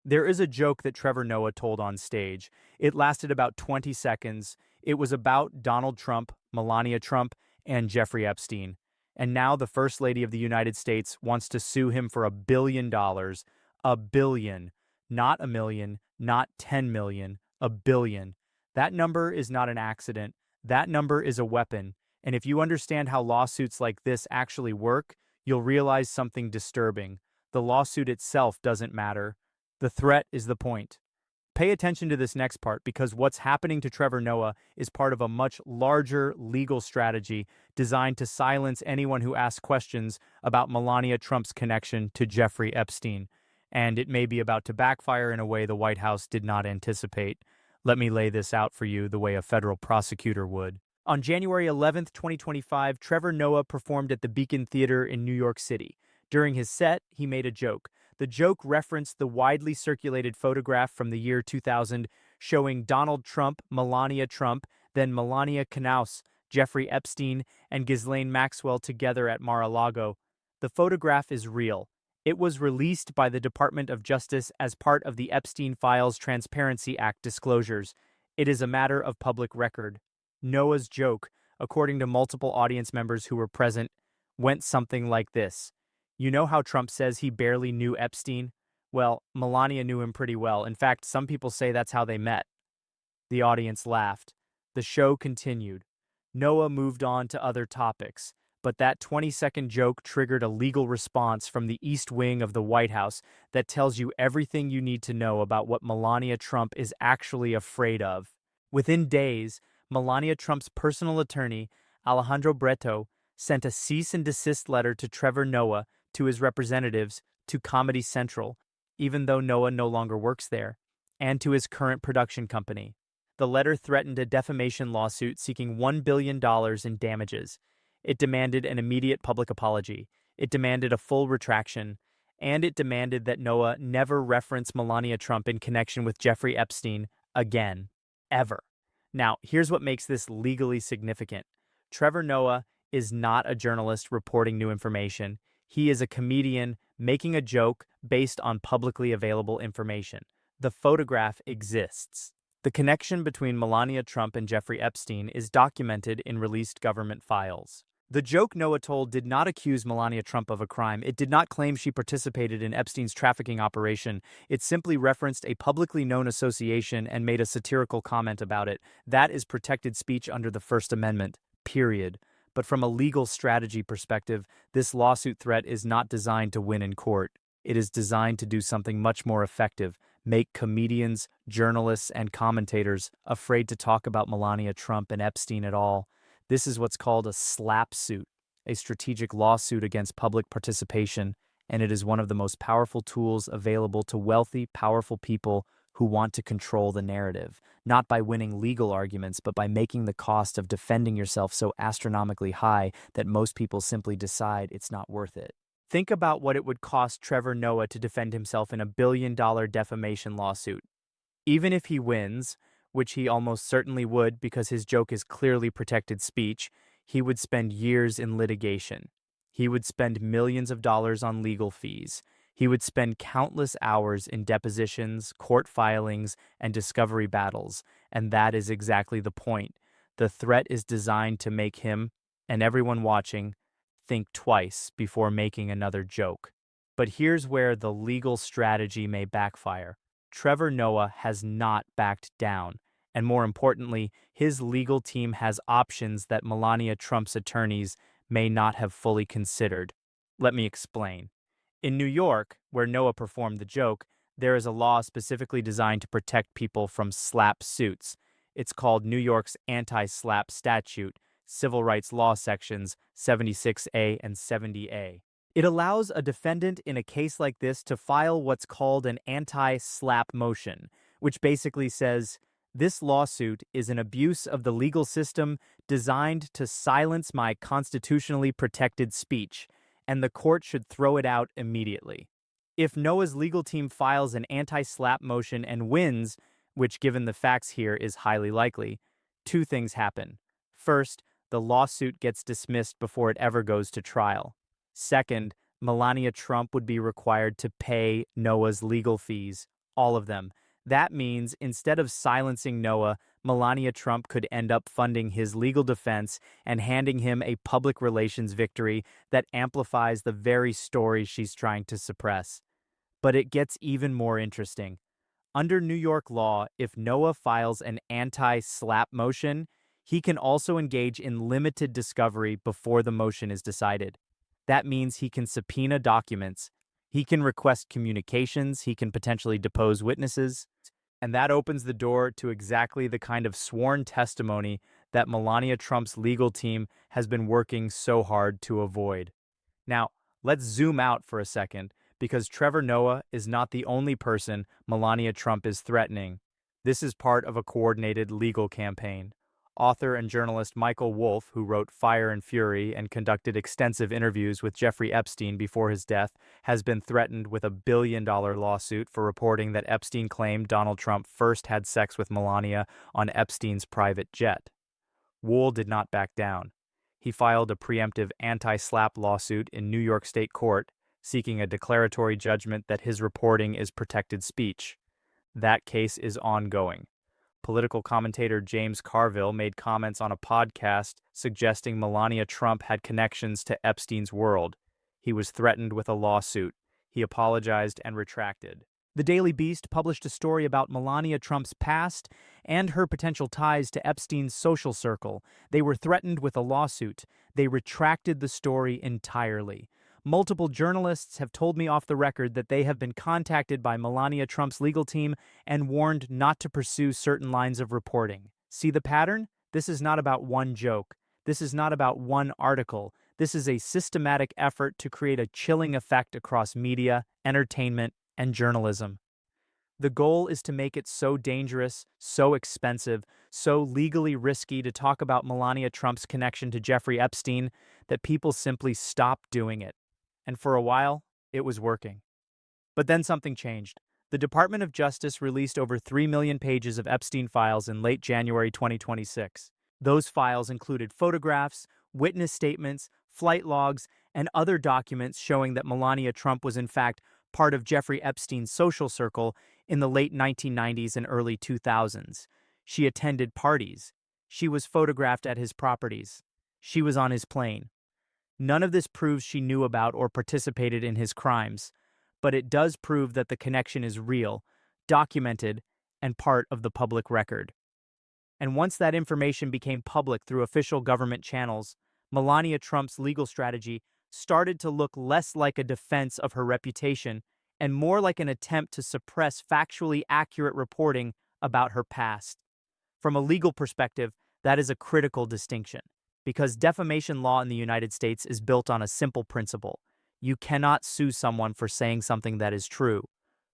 There is a joke that Trevor Noah told on stage. It lasted about 20 seconds. It was about Donald Trump, Melania Trump, and Jeffrey Epstein. And now the First Lady of the United States wants to sue him for $1 billion. A billion. Not a million, not 10 million, a billion. That number is not an accident. That number is a weapon. And if you understand how lawsuits like this actually work, you'll realize something disturbing. The lawsuit itself doesn't matter. The threat is the point. Pay attention to this next part because what's happening to Trevor Noah is part of a much larger legal strategy designed to silence anyone who asks questions about Melania Trump's connection to Jeffrey Epstein. And it may be about to backfire in a way the White House did not anticipate. Let me lay this out for you the way a federal prosecutor would. On January 11th, 2025, Trevor Noah performed at the Beacon Theater in New York City. During his set, he made a joke. The joke referenced the widely circulated photograph from the year 2000 showing Donald Trump, Melania Trump, then Melania Knauss, Jeffrey Epstein, and Ghislaine Maxwell together at Mar-a-Lago. The photograph is real. It was released by the Department of Justice as part of the Epstein Files Transparency Act disclosures. It is a matter of public record. Noah's joke, according to multiple audience members who were present, went something like this. You know how Trump says he barely knew Epstein? Well, Melania knew him pretty well. In fact, some people say that's how they met. The audience laughed. The show continued. Noah moved on to other topics, but that 20-second joke triggered a legal response from the East Wing of the White House that tells you everything you need to know about what Melania Trump is actually afraid of. Within days, Melania Trump's personal attorney, Alejandro Breto, sent a cease and desist letter to Trevor Noah, to his representatives, to Comedy Central, even though Noah no longer works there, and to his current production company. The letter threatened a defamation lawsuit seeking $1 billion in damages. It demanded an immediate public apology. It demanded a full retraction. And it demanded that Noah never reference Melania Trump in connection with Jeffrey Epstein again. Ever. Now, here's what makes this legally significant. Trevor Noah is not a journalist reporting new information. He is a comedian making a joke based on publicly available information. The photograph exists. The connection between Melania Trump and Jeffrey Epstein is documented in released government files. The joke Noah told did not accuse Melania Trump of a crime. It did not claim she participated in Epstein's trafficking operation. It simply referenced a publicly known association and made a satirical comment about it. That is protected speech under the First Amendment, period. But from a legal strategy perspective, this lawsuit threat is not designed to win in court. It is designed to do something much more effective, make comedians, journalists, and commentators afraid to talk about Melania Trump and Epstein at all. This is what's called a slap suit, a strategic lawsuit against public participation, and it is one of the most powerful tools available to wealthy, powerful people who want to control the narrative, not by winning legal arguments, but by making the cost of defending yourself so astronomically high that most people simply decide it's not worth it. Think about what it would cost Trevor Noah to defend himself in a billion-dollar defamation lawsuit. Even if he wins, which he almost certainly would because his joke is clearly protected speech, he would spend years in litigation. He would spend millions of dollars on legal fees. He would spend countless hours in depositions, court filings, and discovery battles, and that is exactly the point. The threat is designed to make him, and everyone watching, think twice before making another joke. But here's where the legal strategy may backfire. Trevor Noah has not backed down, and more importantly, his legal team has options that Melania Trump's attorneys may not have fully considered. Let me explain. In New York, where Noah performed the joke, there is a law specifically designed to protect people from slap suits. It's called New York's Anti-SLAPP Statute, Civil Rights Law Sections 76A and 70A. It allows a defendant in a case like this to file what's called an anti-SLAPP motion, which basically says, this lawsuit is an abuse of the legal system designed to silence my constitutionally protected speech, and the court should throw it out immediately. If Noah's legal team files an anti-SLAPP motion and wins, which given the facts here is highly likely, two things happen. First, the lawsuit gets dismissed before it ever goes to trial. Second, Melania Trump would be required to pay Noah's legal fees all of them. That means instead of silencing Noah, Melania Trump could end up funding his legal defense and handing him a public relations victory that amplifies the very story she's trying to suppress. But it gets even more interesting. Under New York law, if Noah files an anti-SLAPP motion, he can also engage in limited discovery before the motion is decided. That means he can subpoena documents, he can request communications, he can potentially depose witnesses, and that opens the door to exactly the kind of sworn testimony that Melania Trump's legal team has been working so hard to avoid. Now, let's zoom out for a second, because Trevor Noah is not the only person Melania Trump is threatening. This is part of a coordinated legal campaign. Author and journalist Michael Wolff, who wrote Fire and Fury and conducted extensive interviews with Jeffrey Epstein before his death, has been threatened with a billion-dollar lawsuit for reporting that Epstein claimed Donald Trump first had sex with Melania on Epstein's private jet. Wool did not back down. He filed a preemptive anti-SLAPP lawsuit in New York State Court, seeking a declaratory judgment that his reporting is protected speech. That case is ongoing. Political commentator James Carville made comments on a podcast suggesting Melania Trump had connections to Epstein's world. He was threatened with a lawsuit. He apologized and retracted. The Daily Beast published a story about Melania Trump's past and her potential ties to Epstein's social circle. They were threatened with a lawsuit. They retracted the story entirely. Multiple journalists have told me off the record that they have been contacted by Melania Trump's legal team and warned not to pursue certain lines of reporting. See the pattern? This is not about one joke. This is not about one article. This is a systematic effort to create a chilling effect across media, entertainment, and journalism. The goal is to make it so dangerous, so expensive, so legally risky to talk about Melania Trump's connection to Jeffrey Epstein that people simply stop doing it. And for a while, it was working. But then something changed. The Department of Justice released over 3 million pages of Epstein files in late January 2026. Those files included photographs, witness statements, flight logs, and other documents showing that Melania Trump was in fact part of Jeffrey Epstein's social circle in the late 1990s and early 2000s. She attended parties. She was photographed at his properties. She was on his plane. None of this proves she knew about or participated in his crimes, but it does prove that the connection is real, documented, and part of the public record. And once that information became public through official government channels, Melania Trump's legal strategy started to look less like a defense of her reputation and more like an attempt to suppress factually accurate reporting about her past. From a legal perspective, that is a critical distinction, because defamation law in the United States is built on a simple principle. You cannot sue someone for saying something that is true.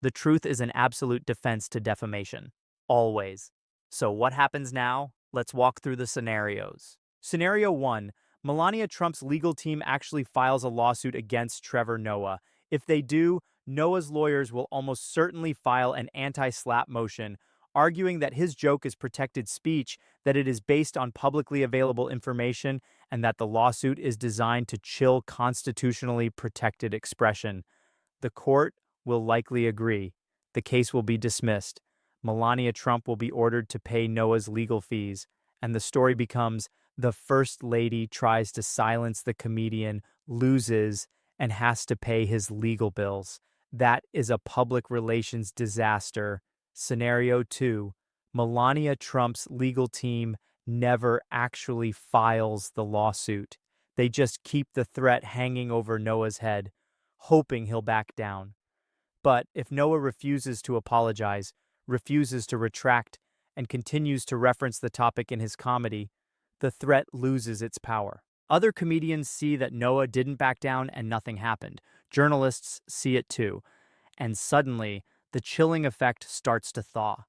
The truth is an absolute defense to defamation. Always. So what happens now? Let's walk through the scenarios. Scenario 1. Melania Trump's legal team actually files a lawsuit against Trevor Noah. If they do, Noah's lawyers will almost certainly file an anti-SLAPP motion, arguing that his joke is protected speech, that it is based on publicly available information, and that the lawsuit is designed to chill constitutionally protected expression. The court will likely agree. The case will be dismissed. Melania Trump will be ordered to pay Noah's legal fees, and the story becomes the First Lady tries to silence the comedian, loses, and has to pay his legal bills. That is a public relations disaster. Scenario 2. Melania Trump's legal team never actually files the lawsuit. They just keep the threat hanging over Noah's head, hoping he'll back down. But if Noah refuses to apologize, refuses to retract, and continues to reference the topic in his comedy, the threat loses its power. Other comedians see that Noah didn't back down and nothing happened. Journalists see it too. And suddenly, the chilling effect starts to thaw.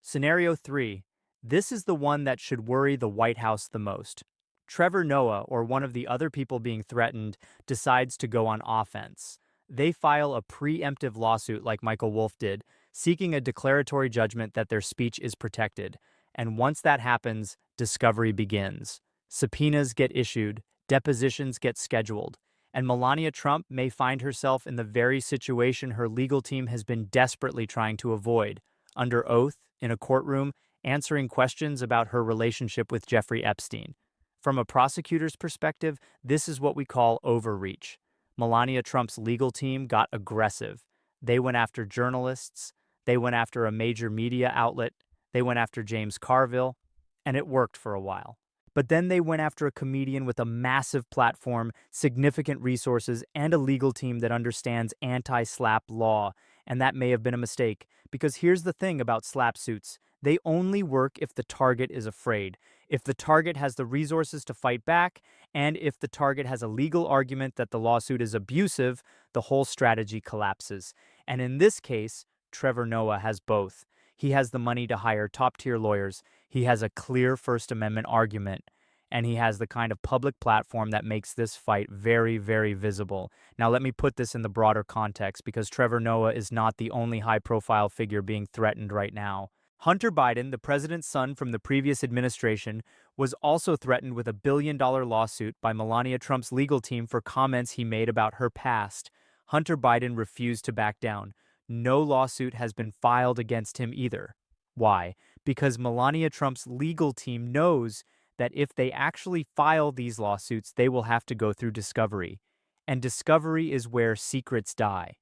Scenario 3. This is the one that should worry the White House the most. Trevor Noah, or one of the other people being threatened, decides to go on offense. They file a preemptive lawsuit like Michael Wolff did, seeking a declaratory judgment that their speech is protected. And once that happens, discovery begins. Subpoenas get issued, depositions get scheduled, And Melania Trump may find herself in the very situation her legal team has been desperately trying to avoid, under oath, in a courtroom, answering questions about her relationship with Jeffrey Epstein. From a prosecutor's perspective, this is what we call overreach. Melania Trump's legal team got aggressive. They went after journalists, they went after a major media outlet, they went after James Carville, and it worked for a while. But then they went after a comedian with a massive platform, significant resources, and a legal team that understands anti-SLAPP law. And that may have been a mistake, because here's the thing about SLAPP suits. They only work if the target is afraid, if the target has the resources to fight back, and if the target has a legal argument that the lawsuit is abusive, the whole strategy collapses. And in this case, Trevor Noah has both. He has the money to hire top-tier lawyers, he has a clear First Amendment argument, and he has the kind of public platform that makes this fight very, very visible. Now, let me put this in the broader context, because Trevor Noah is not the only high-profile figure being threatened right now. Hunter Biden, the president's son from the previous administration, was also threatened with a billion-dollar lawsuit by Melania Trump's legal team for comments he made about her past. Hunter Biden refused to back down. No lawsuit has been filed against him either. Why? Because Melania Trump's legal team knows that if they actually file these lawsuits, they will have to go through discovery. And discovery is where secrets die.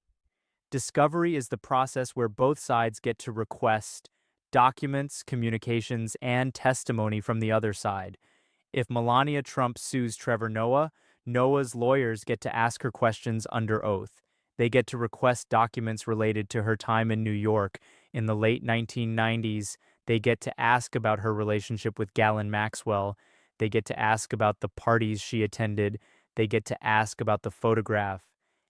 Discovery is the process where both sides get to request documents, communications, and testimony from the other side. If Melania Trump sues Trevor Noah, Noah's lawyers get to ask her questions under oath. They get to request documents related to her time in New York in the late 1990s. They get to ask about her relationship with Ghislaine Maxwell. They get to ask about the parties she attended. They get to ask about the photograph.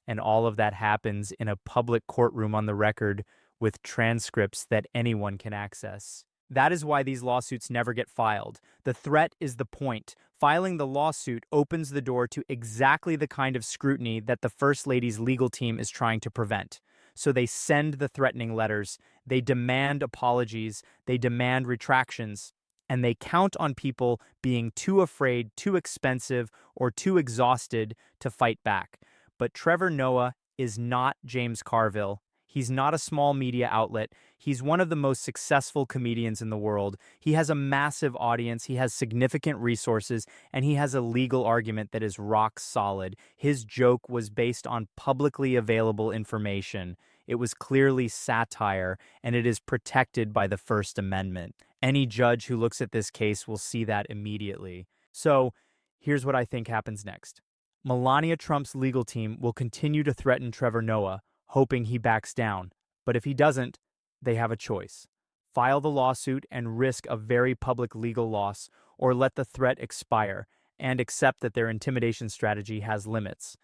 And all of that happens in a public courtroom on the record with transcripts that anyone can access. That is why these lawsuits never get filed. The threat is the point. Filing the lawsuit opens the door to exactly the kind of scrutiny that the First Lady's legal team is trying to prevent. So they send the threatening letters, they demand apologies, they demand retractions, and they count on people being too afraid, too expensive, or too exhausted to fight back. But Trevor Noah is not James Carville. He's not a small media outlet. He's one of the most successful comedians in the world. He has a massive audience, he has significant resources, and he has a legal argument that is rock solid. His joke was based on publicly available information. It was clearly satire, and it is protected by the First Amendment. Any judge who looks at this case will see that immediately. So, here's what I think happens next. Melania Trump's legal team will continue to threaten Trevor Noah, hoping he backs down. But if he doesn't, they have a choice. File the lawsuit and risk a very public legal loss, or let the threat expire and accept that their intimidation strategy has limits.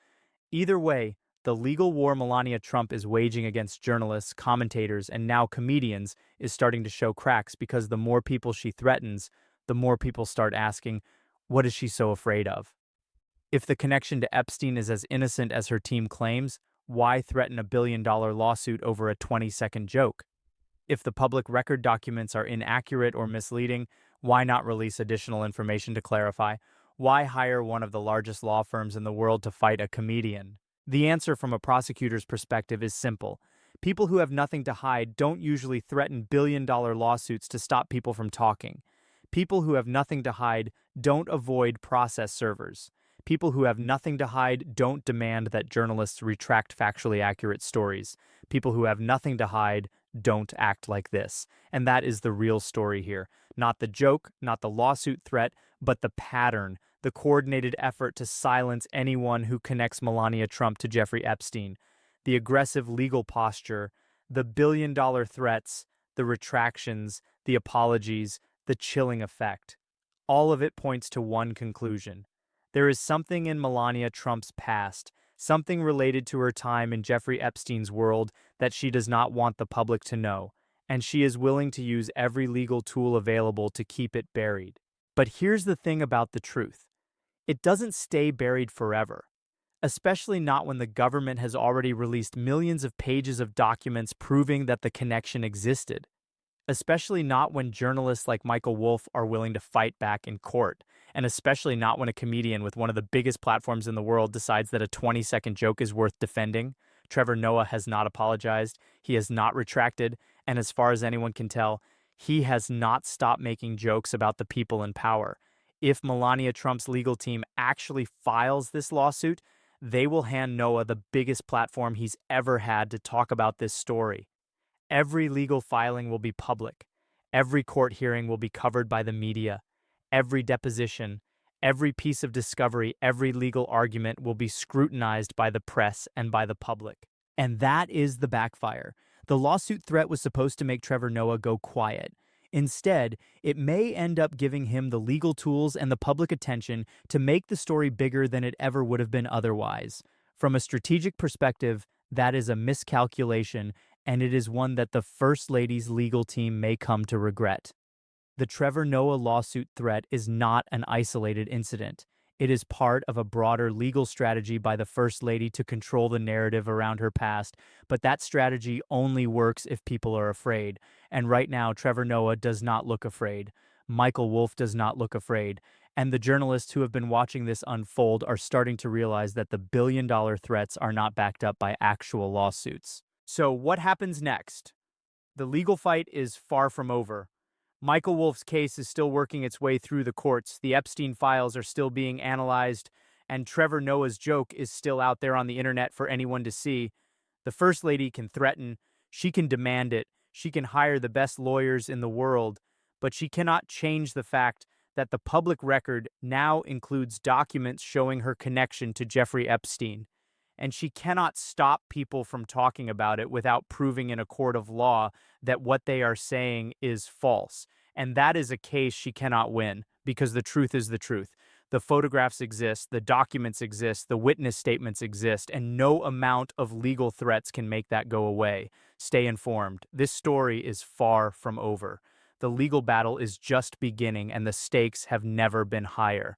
Either way, the legal war Melania Trump is waging against journalists, commentators, and now comedians is starting to show cracks, because the more people she threatens, the more people start asking, what is she so afraid of? If the connection to Epstein is as innocent as her team claims, why threaten a billion-dollar lawsuit over a 20-second joke? If the public record documents are inaccurate or misleading, why not release additional information to clarify? Why hire one of the largest law firms in the world to fight a comedian? The answer from a prosecutor's perspective is simple. People who have nothing to hide don't usually threaten billion-dollar lawsuits to stop people from talking. People who have nothing to hide don't avoid process servers. People who have nothing to hide don't demand that journalists retract factually accurate stories. People who have nothing to hide don't act like this. And that is the real story here. Not the joke, not the lawsuit threat, but the pattern, the coordinated effort to silence anyone who connects Melania Trump to Jeffrey Epstein, the aggressive legal posture, the billion-dollar threats, the retractions, the apologies, the chilling effect. All of it points to one conclusion. There is something in Melania Trump's past, something related to her time in Jeffrey Epstein's world that she does not want the public to know, and she is willing to use every legal tool available to keep it buried. But here's the thing about the truth. It doesn't stay buried forever, especially not when the government has already released millions of pages of documents proving that the connection existed. Especially not when journalists like Michael Wolff are willing to fight back in court. and especially not when a comedian with one of the biggest platforms in the world decides that a 20-second joke is worth defending. Trevor Noah has not apologized, he has not retracted, and as far as anyone can tell, he has not stopped making jokes about the people in power. If Melania Trump's legal team actually files this lawsuit, they will hand Noah the biggest platform he's ever had to talk about this story. Every legal filing will be public. Every court hearing will be covered by the media. Every deposition, every piece of discovery, every legal argument will be scrutinized by the press and by the public. And that is the backfire. The lawsuit threat was supposed to make Trevor Noah go quiet. Instead, it may end up giving him the legal tools and the public attention to make the story bigger than it ever would have been otherwise. From a strategic perspective, that is a miscalculation, and it is one that the First Lady's legal team may come to regret. The Trevor Noah lawsuit threat is not an isolated incident. It is part of a broader legal strategy by the First Lady to control the narrative around her past, but that strategy only works if people are afraid. And right now, Trevor Noah does not look afraid. Michael Wolff does not look afraid. And the journalists who have been watching this unfold are starting to realize that the billion-dollar threats are not backed up by actual lawsuits. So what happens next? The legal fight is far from over. Michael Wolff's case is still working its way through the courts, the Epstein files are still being analyzed, and Trevor Noah's joke is still out there on the internet for anyone to see. The First Lady can threaten, she can demand it, she can hire the best lawyers in the world, but she cannot change the fact that the public record now includes documents showing her connection to Jeffrey Epstein. And she cannot stop people from talking about it without proving in a court of law that what they are saying is false. And that is a case she cannot win, because the truth is the truth. The photographs exist, the documents exist, the witness statements exist, and no amount of legal threats can make that go away. Stay informed. This story is far from over. The legal battle is just beginning, and the stakes have never been higher.